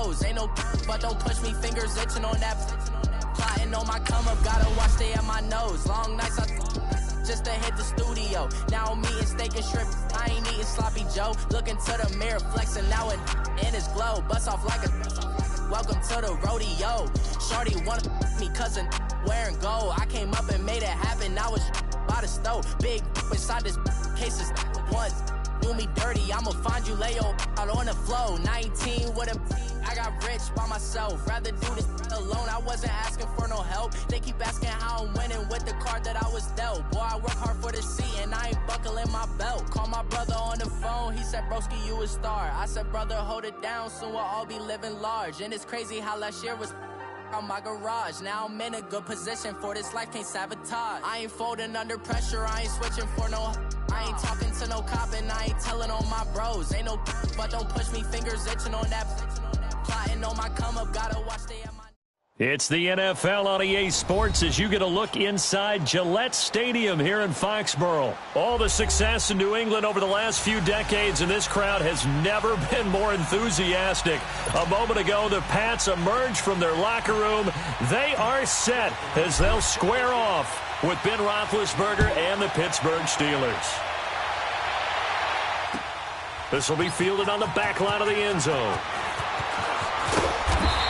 bros. Ain't no but don't push me, fingers itching on that. Plotting on my come up, gotta watch stay at my nose. Long nights just to hit the studio. Now I'm eating steak and shrimp. I ain't eating sloppy Joe. Looking to the mirror, flexing now and in his glow. Bust off like a welcome to the rodeo. Shorty wanna me cousin wearing gold. I came up and made it happen. I was by the stove. Big inside this cases once. Do me dirty, I'ma find you, lay your out on the floor. 19 with a I got rich by myself. Rather do this alone. I wasn't asking for no help. They keep asking how I'm winning with the card that I was dealt. Boy, I work hard for the seat and I ain't buckling my belt. Call my brother on the phone. He said, broski, you a star. I said, brother, hold it down. Soon we'll all be living large. And it's crazy how last year was on my garage. Now I'm in a good position for this life, can't sabotage. I ain't folding under pressure. I ain't switching for no. I ain't talking to no cop and I ain't telling on my bros. Ain't no but don't push me, fingers itching on that. Plotting on my come up, gotta watch stay at my. It's the NFL on EA Sports as you get a look inside Gillette Stadium here in Foxborough. All the success in New England over the last few decades, and this crowd has never been more enthusiastic. A moment ago, the Pats emerged from their locker room. They are set as they'll square off with Ben Roethlisberger and the Pittsburgh Steelers. This will be fielded on the back line of the end zone.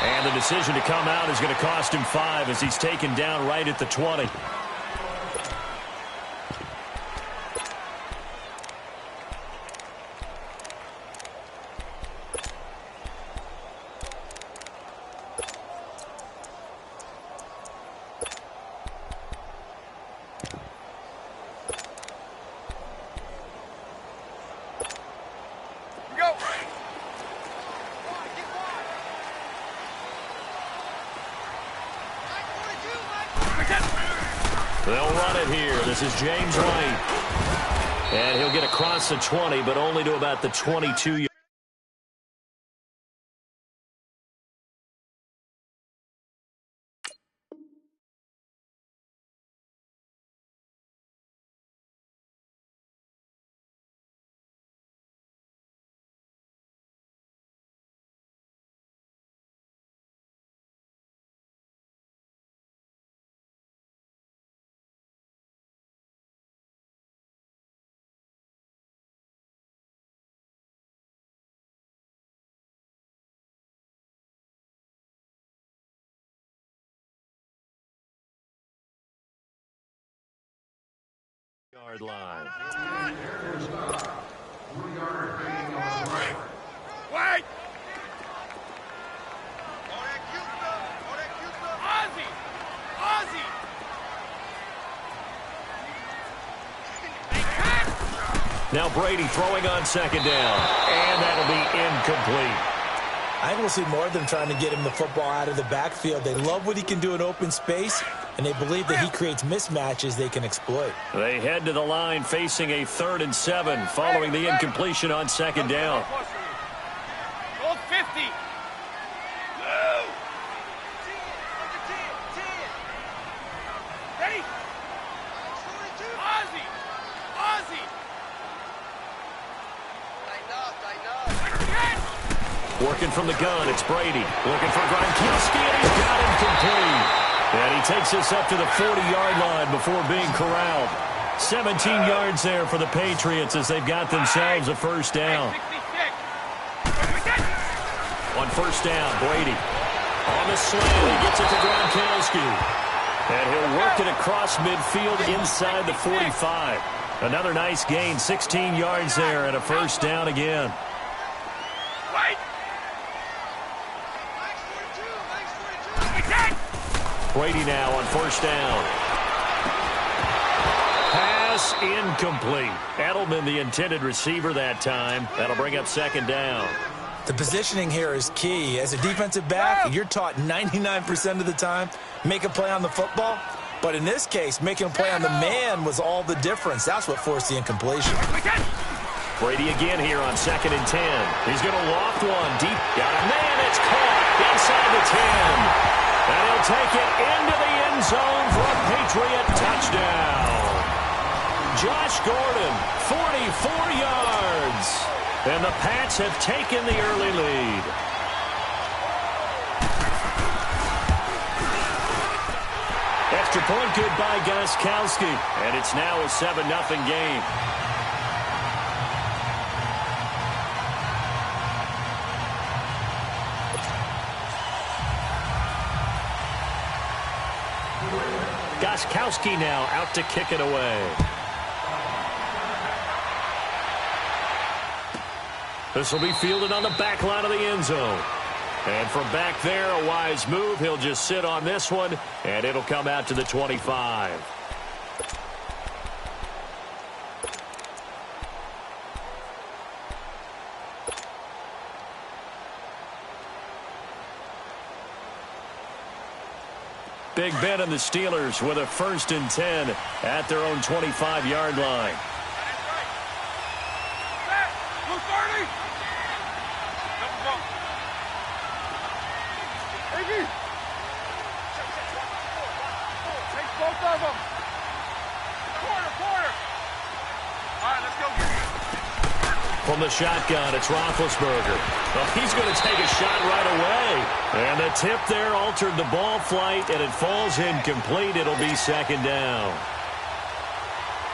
And the decision to come out is going to cost him 5 as he's taken down right at the 20. They'll run it here. This is James White. And he'll get across the 20, but only to about the 22. Yard line. Wait! Now Brady throwing on second down. And that'll be incomplete. I will see more of them trying to get him the football out of the backfield. They love what he can do in open space, and they believe that he creates mismatches they can exploit. They head to the line facing a 3rd and 7 following the incompletion on second down. Goal 50. Ready? Ozzy. Working from the gun, it's Brady. Looking for Gronkowski, and he's got him complete. And he takes us up to the 40-yard line before being corralled. 17 yards there for the Patriots as they've got themselves a first down. On first down, Brady. On the slant, he gets it to Gronkowski. And he'll work it across midfield inside the 45. Another nice gain, 16 yards there and a first down again. Brady now on first down. Pass incomplete. Edelman, the intended receiver that time. That'll bring up second down. The positioning here is key. As a defensive back, you're taught 99% of the time, make a play on the football. But in this case, making a play on the man was all the difference. That's what forced the incompletion. Brady again here on 2nd and 10. He's going to loft one deep. Got a man. It's caught inside the 10. And he'll take it into the end zone for a Patriot touchdown. Josh Gordon, 44 yards. And the Pats have taken the early lead. the point good by Gostkowski. And it's now a 7-0 game. Gostkowski now out to kick it away. This will be fielded on the back line of the end zone. And from back there, a wise move. He'll just sit on this one, and it'll come out to the 25. Big Ben and the Steelers with a 1st and 10 at their own 25-yard line. From the shotgun, it's Roethlisberger. Well, he's going to take a shot right away. And the tip there altered the ball flight, and it falls incomplete. It'll be 2nd down.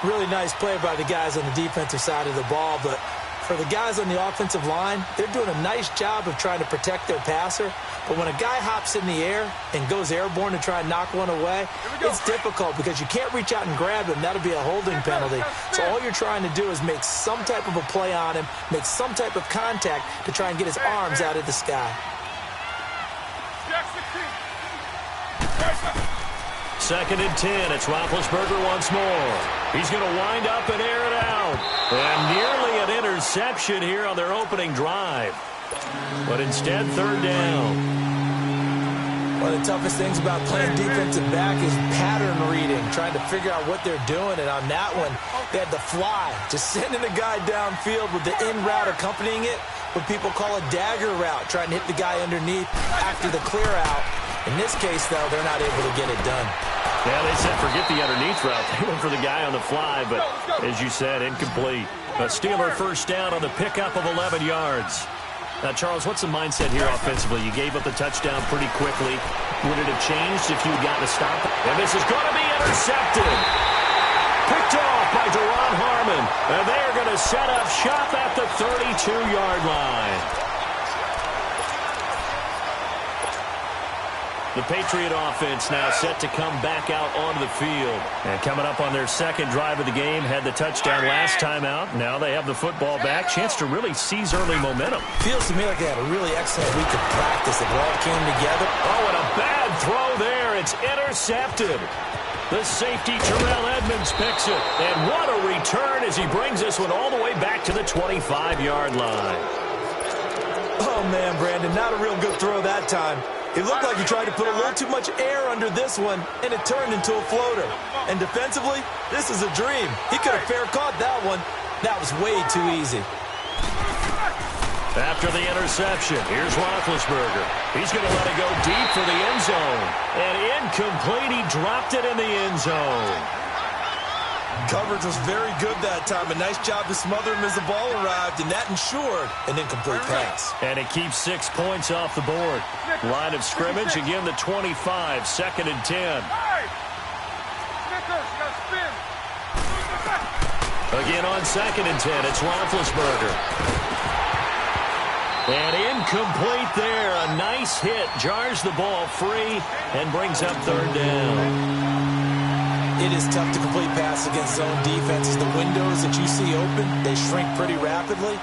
Really nice play by the guys on the defensive side of the ball, but for the guys on the offensive line, they're doing a nice job of trying to protect their passer. But when a guy hops in the air and goes airborne to try and knock one away, it's difficult because you can't reach out and grab him. That'll be a holding penalty. So all you're trying to do is make some type of a play on him, make some type of contact to try and get his arms out of the sky. 2nd and 10. It's Roethlisberger once more. He's going to wind up and air it out. And nearly an interception here on their opening drive. But instead, 3rd down. One of the toughest things about playing defensive back is pattern reading, trying to figure out what they're doing. And on that one, they had the fly, just sending a guy downfield with the in route accompanying it, what people call a dagger route, trying to hit the guy underneath after the clear out. In this case, though, they're not able to get it done. Yeah, they said forget the underneath route. They went for the guy on the fly, but as you said, incomplete. A Steeler 1st down on the pickup of 11 yards. Now, Charles, what's the mindset here offensively? You gave up the touchdown pretty quickly. Would it have changed if you had gotten a stop? And this is going to be intercepted. Picked off by Deron Harmon. And they're going to set up shop at the 32-yard line. The Patriot offense now set to come back out onto the field. And coming up on their 2nd drive of the game, had the touchdown last time out. Now they have the football back. Chance to really seize early momentum. Feels to me like they had a really excellent week of practice. It all came together. Oh, and a bad throw there. It's intercepted. The safety, Terrell Edmonds, picks it. And what a return as he brings this one all the way back to the 25-yard line. Oh, man, Brandon, not a real good throw that time. It looked like he tried to put a little too much air under this one, and it turned into a floater. And defensively, this is a dream. He could have fair caught that one. That was way too easy. After the interception, here's Roethlisberger. He's going to let it go deep for the end zone. And incomplete, he dropped it in the end zone. Coverage was very good that time. A nice job to smother him as the ball arrived, and that ensured an incomplete pass. And it keeps 6 points off the board. Line of scrimmage, again the 25, 2nd and 10. Again on 2nd and 10, it's Roethlisberger. And incomplete there. A nice hit. Jars the ball free and brings up 3rd down. It is tough to complete passes against zone defenses. The windows that you see open, they shrink pretty rapidly.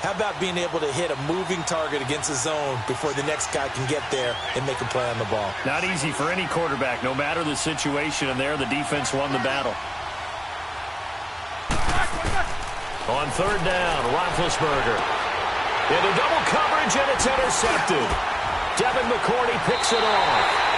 How about being able to hit a moving target against a zone before the next guy can get there and make a play on the ball? Not easy for any quarterback, no matter the situation, and there the defense won the battle. On 3rd down, Roethlisberger. Into double coverage, and it's intercepted. Devin McCourty picks it off.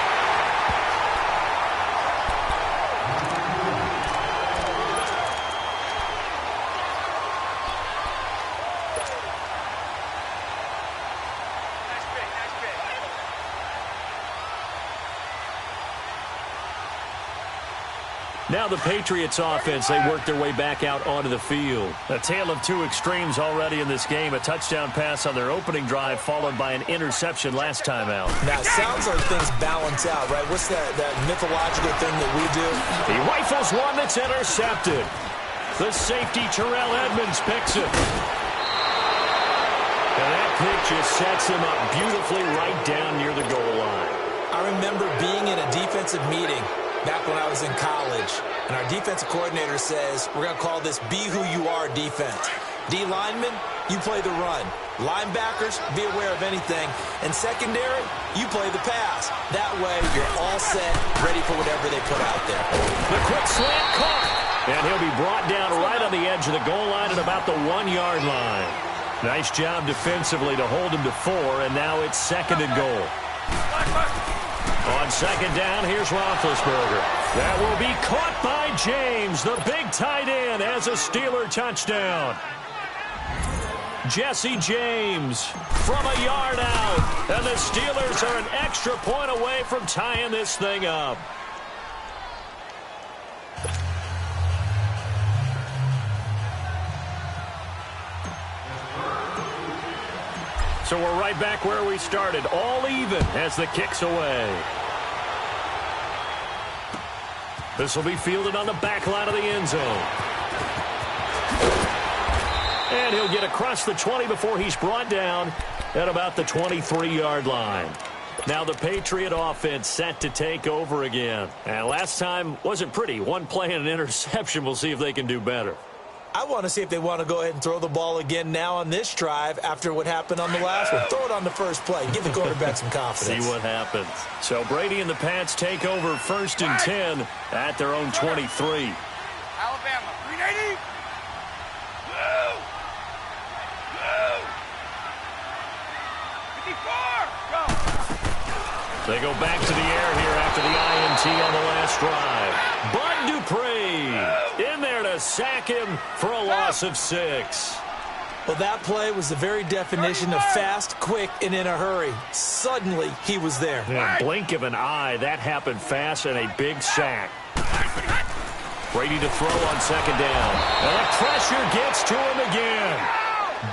Now the Patriots offense, they work their way back out onto the field. A tale of two extremes already in this game. A touchdown pass on their opening drive followed by an interception last time out. Now, it sounds like things balance out, right? What's that mythological thing that we do? He rifles one that's intercepted. The safety, Terrell Edmonds, picks it. And that pick just sets him up beautifully right down near the goal line. I remember being in a defensive meeting back when I was in college, and our defensive coordinator says, we're going to call this Be Who You Are defense. D linemen, you play the run. Linebackers, be aware of anything. And secondary, you play the pass. That way, you're all set, ready for whatever they put out there. The quick slant caught. And he'll be brought down right on the edge of the goal line at about the 1-yard line. Nice job defensively to hold him to 4, and now it's 2nd and goal. On 2nd down, here's Roethlisberger. That will be caught by James, the big tight end, as a Steeler touchdown. Jesse James from a yard out. And the Steelers are an extra point away from tying this thing up. So we're right back where we started, all even as the kick's away. This will be fielded on the back line of the end zone. And he'll get across the 20 before he's brought down at about the 23-yard line. Now the Patriot offense set to take over again. And last time wasn't pretty. One play and an interception. We'll see if they can do better. I want to see if they want to go ahead and throw the ball again now on this drive after what happened on the last one. Throw it on the first play. Give the quarterback some confidence. See what happens. So Brady and the Pats take over 1st and 10 at their own 23. Alabama, 380. Blue. 54. Go. They go back to the air here after the INT on the last drive. Bud Dupree in there to sack him for a loss of 6. Well, that play was the very definition of fast, quick, and in a hurry. Suddenly, he was there. Yeah, blink of an eye, that happened fast and a big sack. Brady to throw on 2nd down. And the pressure gets to him again.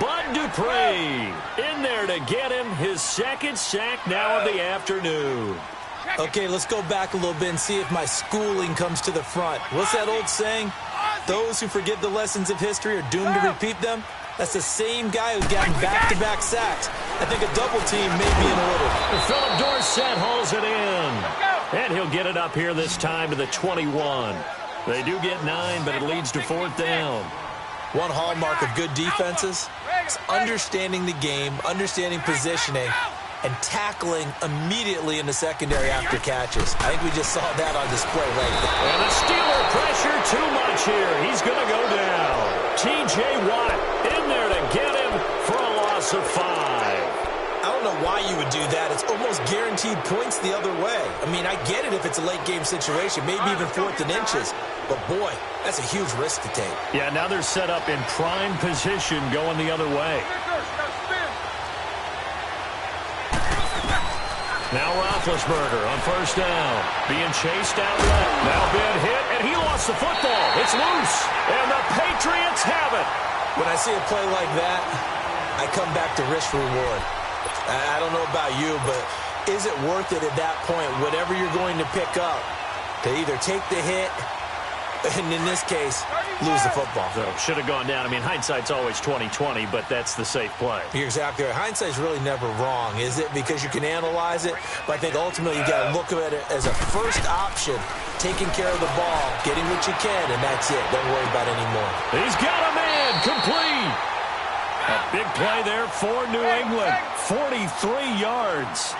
Bud Dupree in there to get him his 2nd sack now of the afternoon. Okay, let's go back a little bit and see if my schooling comes to the front. What's that old saying? Those who forget the lessons of history are doomed to repeat them. That's the same guy who's gotten back-to-back sacks. I think a double team may be in order. Philip Dorsett hauls it in. And he'll get it up here this time to the 21. They do get 9, but it leads to 4th down. One hallmark of good defenses is understanding the game, understanding positioning, and tackling immediately in the secondary after catches. I think we just saw that on display right there. And the Steeler pressure too much here. He's going to go down. T.J. Watt in there to get him for a loss of 5. I don't know why you would do that. It's almost guaranteed points the other way. I mean, I get it if it's a late game situation, maybe even 4th and inches. But, boy, that's a huge risk to take. Yeah, now they're set up in prime position going the other way. Now Roethlisberger on 1st down. Being chased out left. Now been hit, and he lost the football. It's loose, and the Patriots have it. When I see a play like that, I come back to risk reward. I don't know about you, but is it worth it at that point, whatever you're going to pick up, to either take the hit, and in this case, lose the football? So should have gone down. I mean, hindsight's always 20/20, but that's the safe play. You're exactly right. Hindsight's really never wrong, is it? Because you can analyze it, but I think ultimately you got to look at it as a first option, taking care of the ball, getting what you can, and that's it. Don't worry about it anymore. He's got a man complete. A big play there for New England. 43 yards.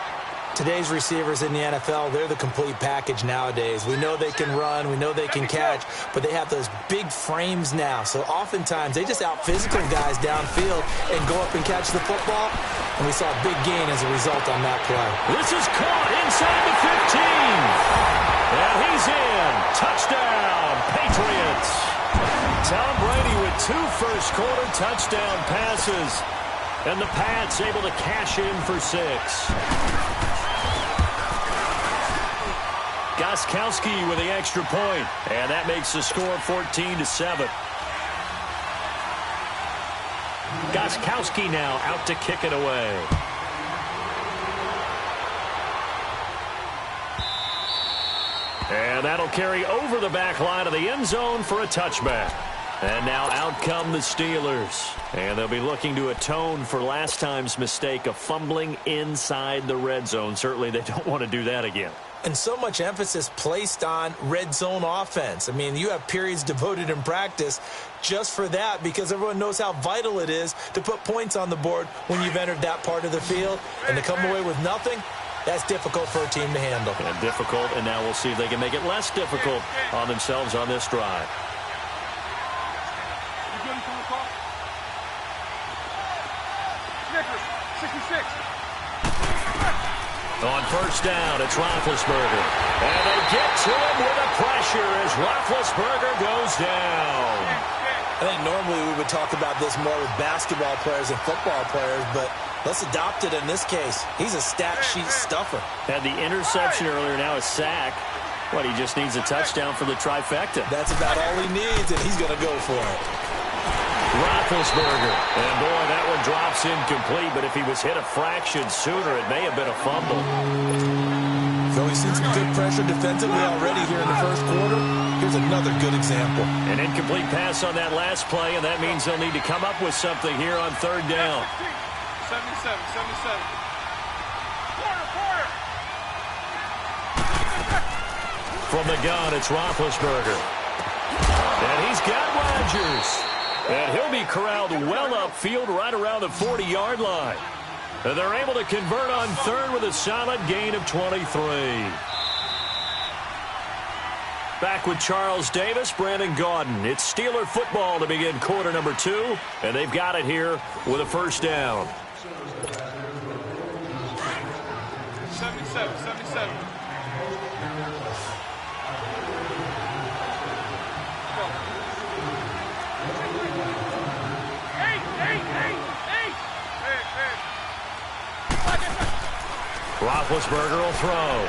Today's receivers in the NFL, they're the complete package nowadays. We know they can run, we know they can catch, but they have those big frames now. So oftentimes they just out-physical guys downfield and go up and catch the football. And we saw a big gain as a result on that play. This is caught inside the 15. And he's in. Touchdown, Patriots. Tom Brady with 2 first-quarter touchdown passes. And the Pats able to cash in for 6. Gostkowski with the extra point, and that makes the score 14-7. Gostkowski now out to kick it away. And that'll carry over the back line of the end zone for a touchback. And now out come the Steelers. And they'll be looking to atone for last time's mistake of fumbling inside the red zone. Certainly they don't want to do that again. And so much emphasis placed on red zone offense. I mean, you have periods devoted in practice just for that because everyone knows how vital it is to put points on the board when you've entered that part of the field. And to come away with nothing, that's difficult for a team to handle. And difficult, and now we'll see if they can make it less difficult on themselves on this drive. Snickers, 66. On first down, it's Roethlisberger. And they get to him with a pressure as Roethlisberger goes down. I think normally we would talk about this more with basketball players and football players, but let's adopt it in this case. He's a stat sheet stuffer. Had the interception earlier, now a sack. What, he just needs a touchdown for the trifecta. That's about all he needs, and he's going to go for it. Roethlisberger. And, boy, that one drops incomplete, but if he was hit a fraction sooner, it may have been a fumble. So we've seen some good pressure defensively already here in the first quarter. Here's another good example. An incomplete pass on that last play, and that means they'll need to come up with something here on third down. 77. From the gun, it's Roethlisberger. And he's got Rodgers. And he'll be corralled well upfield right around the 40-yard line. And they're able to convert on third with a solid gain of 23. Back with Charles Davis, Brandon Gaudin. It's Steeler football to begin quarter number 2. And they've got it here with a first down. 77. Roethlisberger will throw.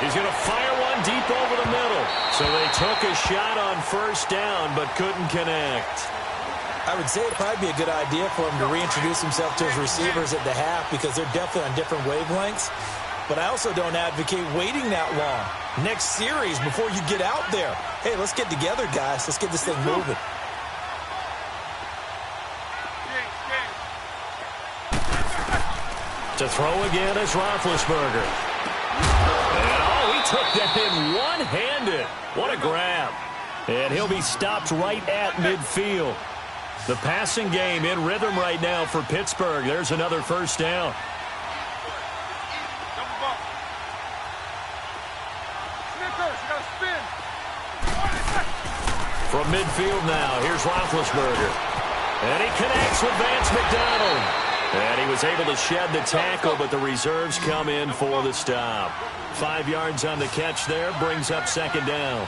He's going to fire one deep over the middle. So they took a shot on first down, but couldn't connect. I would say it'd probably be a good idea for him to reintroduce himself to his receivers at the half because they're definitely on different wavelengths. But I also don't advocate waiting that long. Next series, before you get out there, hey, let's get together, guys. Let's get this thing moving. To throw again is Roethlisberger. And, he took that in one-handed. What a grab. And he'll be stopped right at midfield. The passing game in rhythm right now for Pittsburgh. There's another first down. From midfield now, here's Roethlisberger. And he connects with Vance McDonald. And he was able to shed the tackle, but the reserves come in for the stop. 5 yards on the catch there, brings up second down.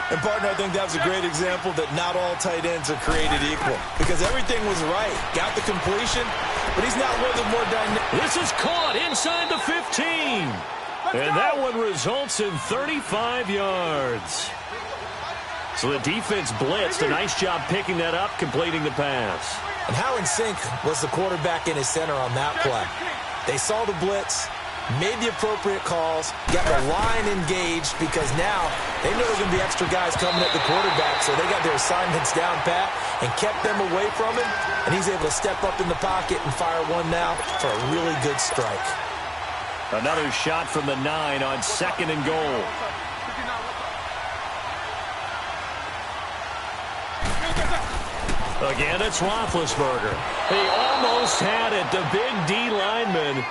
And, partner, I think that was a great example that not all tight ends are created equal because everything was right. Got the completion, but he's not one of the more dynamic. This is caught inside the 15. And that one results in 35 yards. So the defense blitzed. A nice job picking that up, completing the pass. And how in sync was the quarterback and his center on that play? They saw the blitz, made the appropriate calls, got the line engaged because now they know there's going to be extra guys coming at the quarterback, so they got their assignments down pat and kept them away from him, and he's able to step up in the pocket and fire one now for a really good strike. Another shot from the 9 on second and goal. Again, it's Roethlisberger. He almost had it. The big D lineman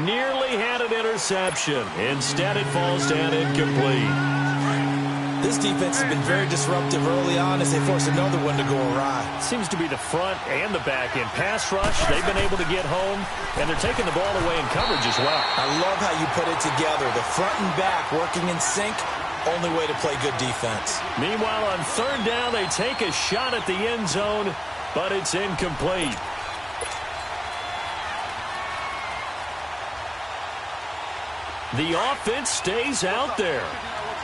nearly had an interception. Instead, it falls down incomplete. This defense has been very disruptive early on as they force another one to go awry. Seems to be the front and the back end. Pass rush, they've been able to get home, and they're taking the ball away in coverage as well. I love how you put it together. The front and back working in sync. Only way to play good defense. Meanwhile, on third down, they take a shot at the end zone, but it's incomplete. The offense stays out there.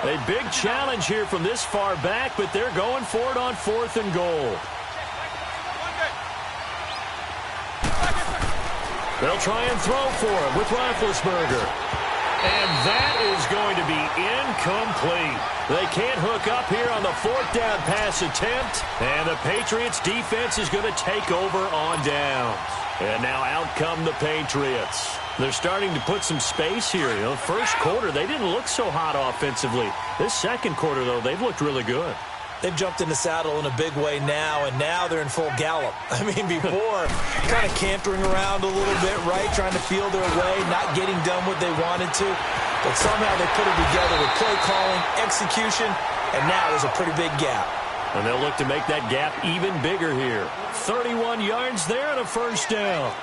A big challenge here from this far back, but they're going for it on 4th and goal. They'll try and throw for him with Roethlisberger. And that is going to be incomplete. They can't hook up here on the 4th down pass attempt. And the Patriots defense is going to take over on downs. And now out come the Patriots. They're starting to put some space here. You know, first quarter, they didn't look so hot offensively. This second quarter, though, they've looked really good. They've jumped in the saddle in a big way now, and now they're in full gallop. I mean, before, kind of cantering around a little bit, right, trying to feel their way, not getting done what they wanted to. But somehow they put it together with play calling, execution, and now there's a pretty big gap. And they'll look to make that gap even bigger here. 31 yards there and a first down.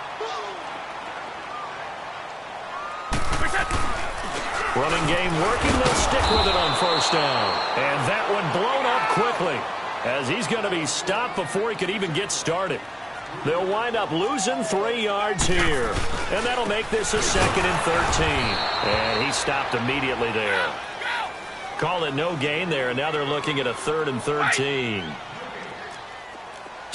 Running game working. They'll stick with it on first down. And that one blown up quickly as he's going to be stopped before he could even get started. They'll wind up losing 3 yards here. And that'll make this a 2nd and 13. And he stopped immediately there. Call it no gain there, and now they're looking at a 3rd and 13.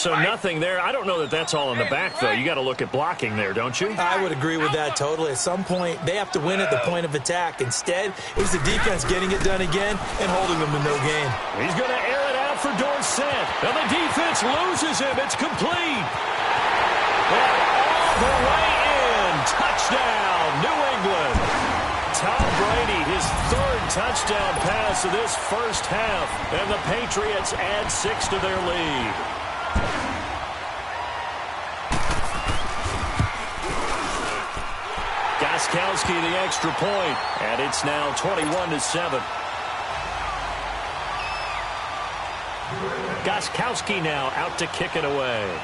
So nothing there. I don't know that that's all in the back, though. You got to look at blocking there, don't you? I would agree with that totally. At some point, they have to win at the point of attack. Instead, it was the defense getting it done again and holding them to no gain. He's going to air it out for Dorsett. And the defense loses him. It's complete. And all the way in. Touchdown, New England. Tom Brady, his 3rd touchdown pass of this first half. And the Patriots add 6 to their lead. Gostkowski the extra point, and it's now 21-7. Gostkowski now out to kick it away.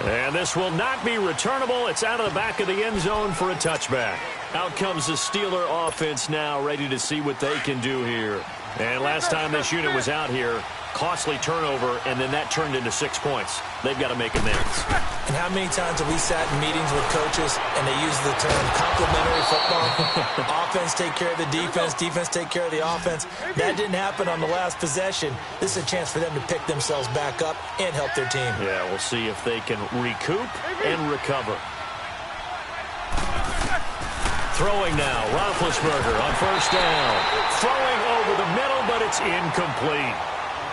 And this will not be returnable. It's out of the back of the end zone for a touchback. Out comes the Steeler offense now, ready to see what they can do here. And last time this unit was out here, costly turnover, and then that turned into 6 points. They've got to make amends. And how many times have we sat in meetings with coaches and they use the term complementary football? Offense take care of the defense, defense take care of the offense. That didn't happen on the last possession. This is a chance for them to pick themselves back up and help their team. Yeah, we'll see if they can recoup and recover. Throwing now, Roethlisberger on first down. Throwing over the middle, but it's incomplete.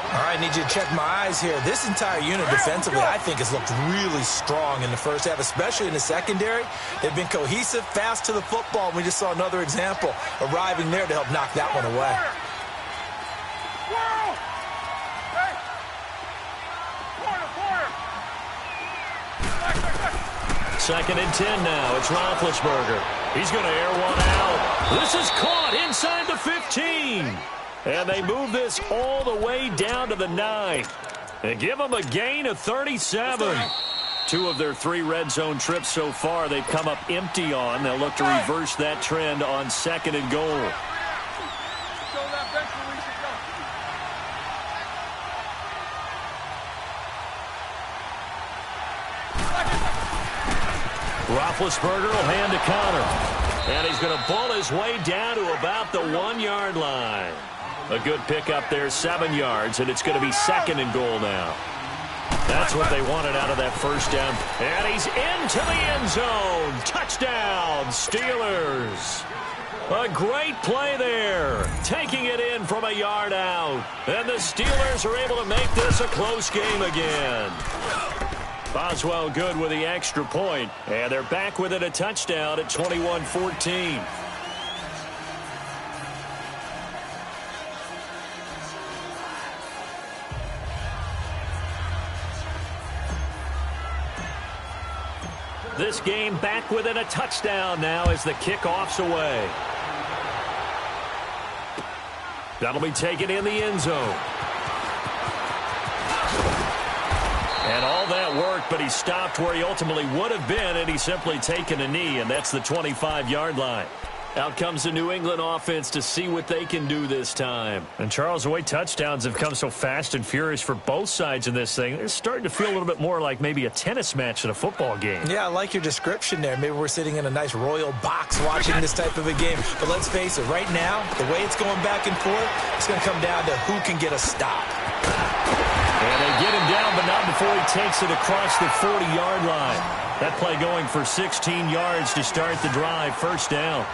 All right, I need you to check my eyes here. This entire unit defensively, I think, has looked really strong in the first half, especially in the secondary. They've been cohesive, fast to the football, and we just saw another example arriving there to help knock that one away. 2nd and 10 now. It's Roethlisberger. He's going to air one out. This is caught inside the 15. And they move this all the way down to the 9. They give them a gain of 37. 2 of their 3 red zone trips so far they've come up empty on. They'll look to reverse that trend on 2nd and goal. Roethlisberger will hand to Connor. And he's going to ball his way down to about the 1-yard line. A good pickup there, 7 yards, and it's going to be 2nd and goal now. That's what they wanted out of that first down. And he's into the end zone. Touchdown, Steelers. A great play there. Taking it in from a yard out. And the Steelers are able to make this a close game again. Boswell good with the extra point. And they're back with it, a touchdown at 21-14. This game back within a touchdown now as the kickoff's away. That'll be taken in the end zone. And all that worked, but he stopped where he ultimately would have been, and he's simply taken a knee, and that's the 25-yard line. Out comes the New England offense to see what they can do this time. And, Charles, the way touchdowns have come so fast and furious for both sides in this thing, it's starting to feel a little bit more like maybe a tennis match in a football game. Yeah, I like your description there. Maybe we're sitting in a nice royal box watching this type of a game. But let's face it, right now, the way it's going back and forth, it's going to come down to who can get a stop. And they get him down, but not before he takes it across the 40-yard line. That play going for 16 yards to start the drive, first down.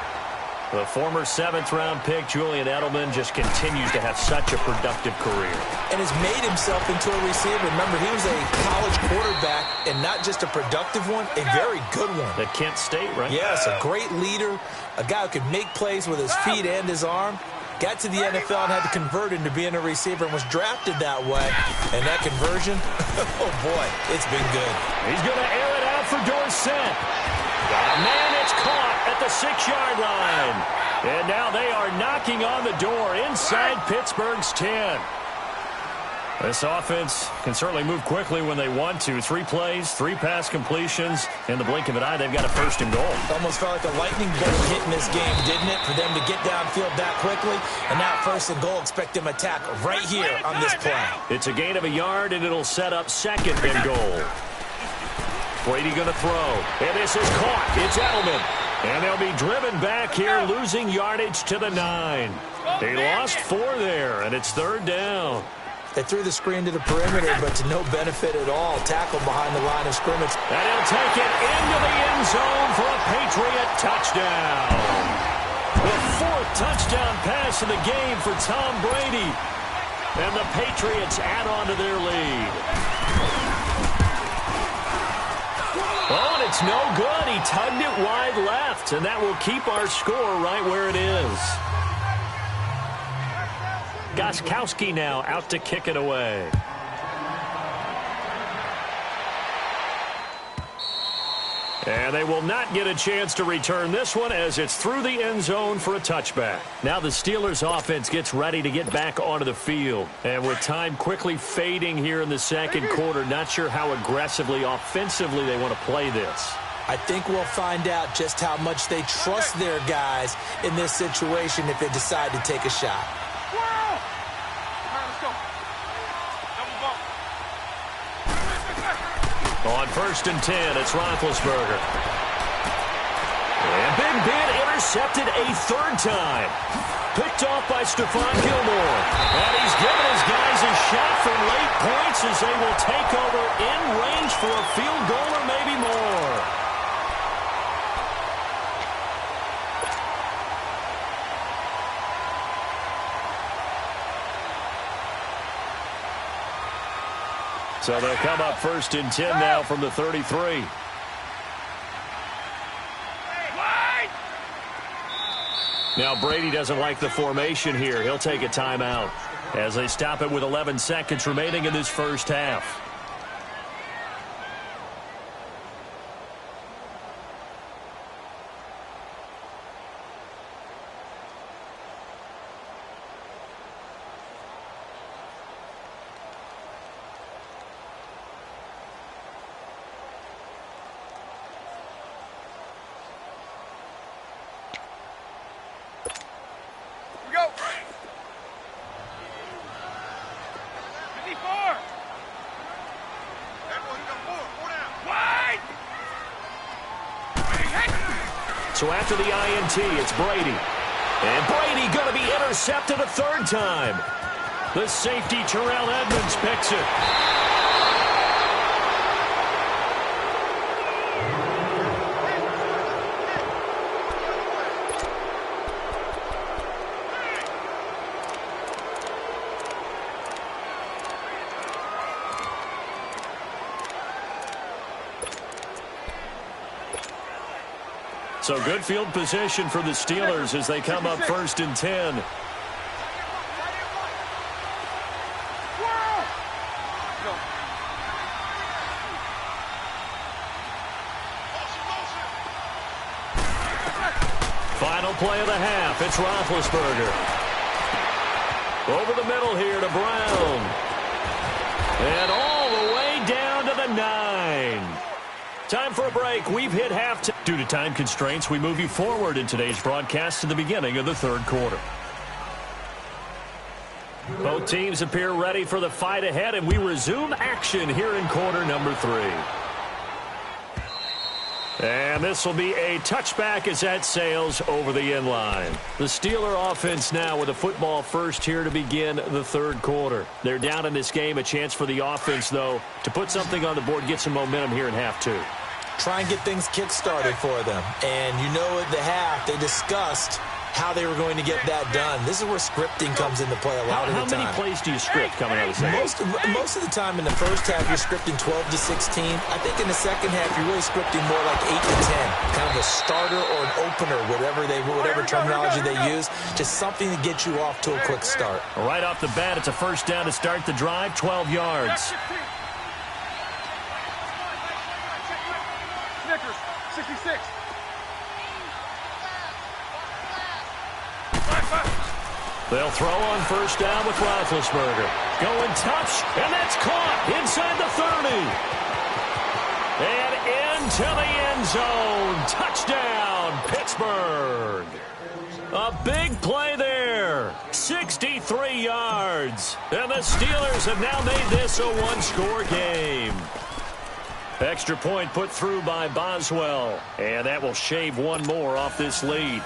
The former 7th-round pick, Julian Edelman, just continues to have such a productive career. And has made himself into a receiver. Remember, he was a college quarterback, and not just a productive one, a very good one. At Kent State, right? Yes, a great leader, a guy who could make plays with his feet and his arm. Got to the NFL and had to convert into being a receiver and was drafted that way. And that conversion, oh, boy, it's been good. He's going to air it out for Dorsett. Man, it's caught at the 6-yard line. And now they are knocking on the door inside Pittsburgh's 10. This offense can certainly move quickly when they want to. 3 plays, 3 pass completions. In the blink of an eye, they've got a first and goal. Almost felt like a lightning bolt hit in this game, didn't it? For them to get downfield that quickly. And now first and goal, expect them to attack right here on this play. It's a gain of a yard, and it'll set up second and goal. Brady going to throw. And this is caught. It's Edelman. And they'll be driven back here, losing yardage to the 9. They lost 4 there, and it's third down. They threw the screen to the perimeter, but to no benefit at all. Tackle behind the line of scrimmage. And he'll take it into the end zone for a Patriot touchdown. The 4th touchdown pass of the game for Tom Brady. And the Patriots add on to their lead. Oh, and it's no good. He tugged it wide left, and that will keep our score right where it is. Gostkowski now out to kick it away. And they will not get a chance to return this one as it's through the end zone for a touchback. Now the Steelers offense gets ready to get back onto the field. And with time quickly fading here in the second quarter, not sure how aggressively, offensively they want to play this. I think we'll find out just how much they trust their guys in this situation if they decide to take a shot. On 1st and 10, it's Roethlisberger. And Big Ben intercepted a 3rd time. Picked off by Stephon Gilmore. And he's given his guys a shot for late points as they will take over in range for a field goal or maybe more. So they'll come up 1st and 10 now from the 33. Now Brady doesn't like the formation here. He'll take a timeout as they stop it with 11 seconds remaining in this first half. So after the INT, it's Brady. And Brady going to be intercepted a 3rd time. The safety, Terrell Edmonds, picks it. So good field position for the Steelers as they come up 1st and 10. Final play of the half. It's Roethlisberger. Over the middle here to Brown. And all the way down to the 9. Time for a break. We've hit halftime. Due to time constraints, we move you forward in today's broadcast to the beginning of the third quarter. Both teams appear ready for the fight ahead, and we resume action here in quarter number 3. And this will be a touchback as that sails over the end line. The Steeler offense now with a football first here to begin the third quarter. They're down in this game. A chance for the offense, though, to put something on the board, get some momentum here in half 2. Try and get things kick-started for them. And you know at the half, they discussed how they were going to get that done. This is where scripting comes into play a lot of the time. How many plays do you script coming out of the second? Most of the time in the first half, you're scripting 12 to 16. I think in the second half, you're really scripting more like 8 to 10. Kind of a starter or an opener, whatever terminology they use. Just something to get you off to a quick start. Right off the bat, it's a first down to start the drive, 12 yards. Snickers, 66. They'll throw on first down with Roethlisberger. Going touch, and that's caught inside the 30. And into the end zone. Touchdown, Pittsburgh. A big play there. 63 yards. And the Steelers have now made this a one-score game. Extra point put through by Boswell. And that will shave one more off this lead.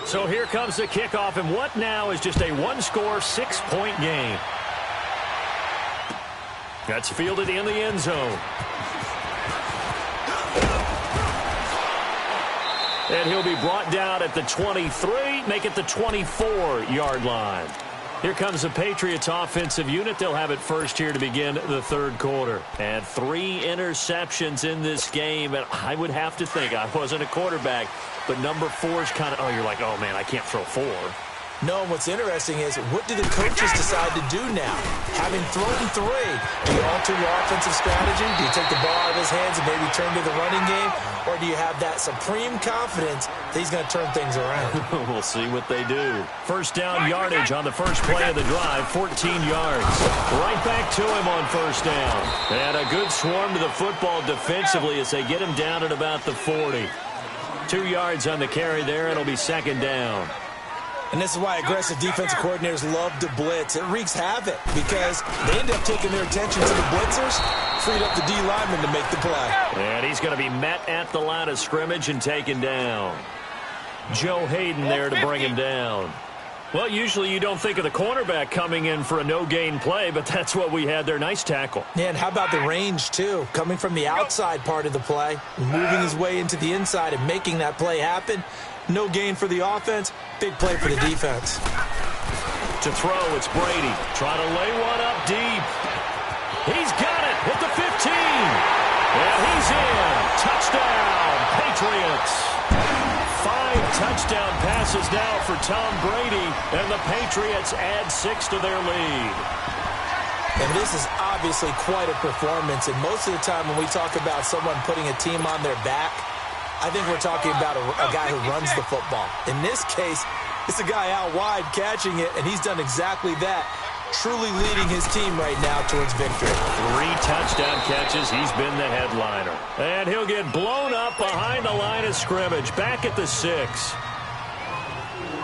So here comes the kickoff, and what now is just a one-score, 6-point game. That's fielded in the end zone. And he'll be brought down at the 23, make it the 24-yard line. Here comes the Patriots offensive unit. They'll have it first here to begin the third quarter. And 3 interceptions in this game. And I would have to think, I wasn't a quarterback, but number 4 is kind of, oh, you're like, oh, man, I can't throw 4. No, what's interesting is, what do the coaches decide to do now? Having thrown 3, do you alter your offensive strategy? Do you take the ball out of his hands and maybe turn to the running game? Or do you have that supreme confidence that he's going to turn things around? We'll see what they do. First down yardage on the first play of the drive, 14 yards. Right back to him on first down. And a good swarm to the football defensively as they get him down at about the 40. 2 yards on the carry there, and it'll be second down. And this is why aggressive defensive coordinators love to blitz. It wreaks havoc because they end up taking their attention to the blitzers, freed up the D lineman to make the play. And he's going to be met at the line of scrimmage and taken down. Joe Hayden there to bring him down. Well, usually you don't think of the cornerback coming in for a no-gain play, but that's what we had there. Nice tackle. Yeah, and how about the range, too? Coming from the outside part of the play, moving his way into the inside and making that play happen. No gain for the offense, big play for the defense. To throw, it's Brady. Trying to lay one up deep. He's got it at the 15. And he's in. Touchdown, Patriots. 5 touchdown passes now for Tom Brady, and the Patriots add 6 to their lead. And this is obviously quite a performance, and most of the time when we talk about someone putting a team on their back, I think we're talking about a guy who runs the football. In this case, it's a guy out wide catching it, and he's done exactly that, truly leading his team right now towards victory. 3 touchdown catches. He's been the headliner. And he'll get blown up behind the line of scrimmage, back at the 6.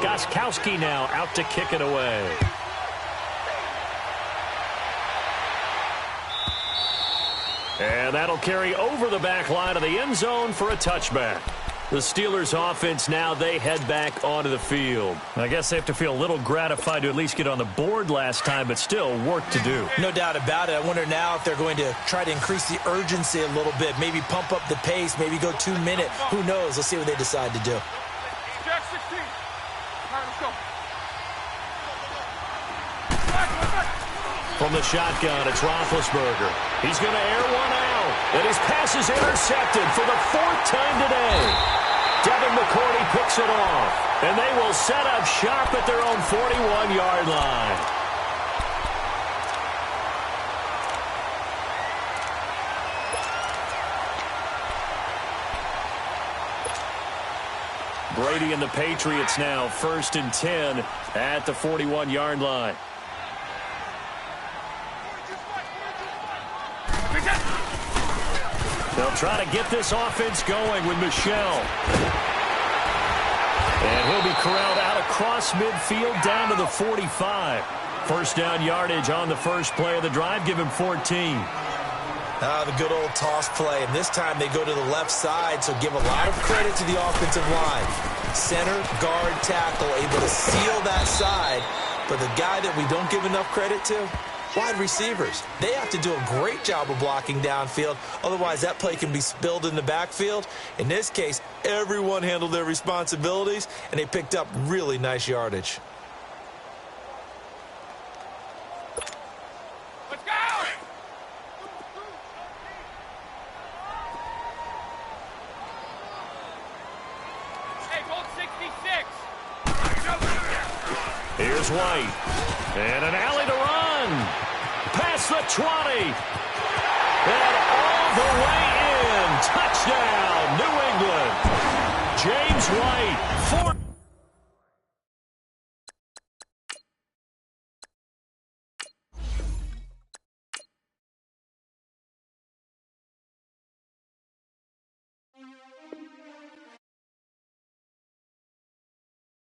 Gostkowski now out to kick it away. And that'll carry over the back line of the end zone for a touchback. The Steelers offense now, they head back onto the field. I guess they have to feel a little gratified to at least get on the board last time, but still work to do. No doubt about it. I wonder now if they're going to try to increase the urgency a little bit, maybe pump up the pace, maybe go 2-minute. Who knows? Let's see what they decide to do. Jack 16. All right, let's go. From the shotgun, it's Roethlisberger. He's going to air one out. And his pass is intercepted for the 4th time today. Devin McCourty picks it off. And they will set up shop at their own 41-yard line. Brady and the Patriots now 1st and 10 at the 41-yard line. They'll try to get this offense going with Michel. And he'll be corralled out across midfield down to the 45. First down yardage on the first play of the drive. Give him 14. The good old toss play, and this time they go to the left side, so give a lot of credit to the offensive line. Center, guard, tackle, able to seal that side, but the guy that we don't give enough credit to, wide receivers. They have to do a great job of blocking downfield, otherwise that play can be spilled in the backfield. In this case, everyone handled their responsibilities, and they picked up really nice yardage. Here's White. And an alley to run. Past the 20. And all the way in. Touchdown, New England.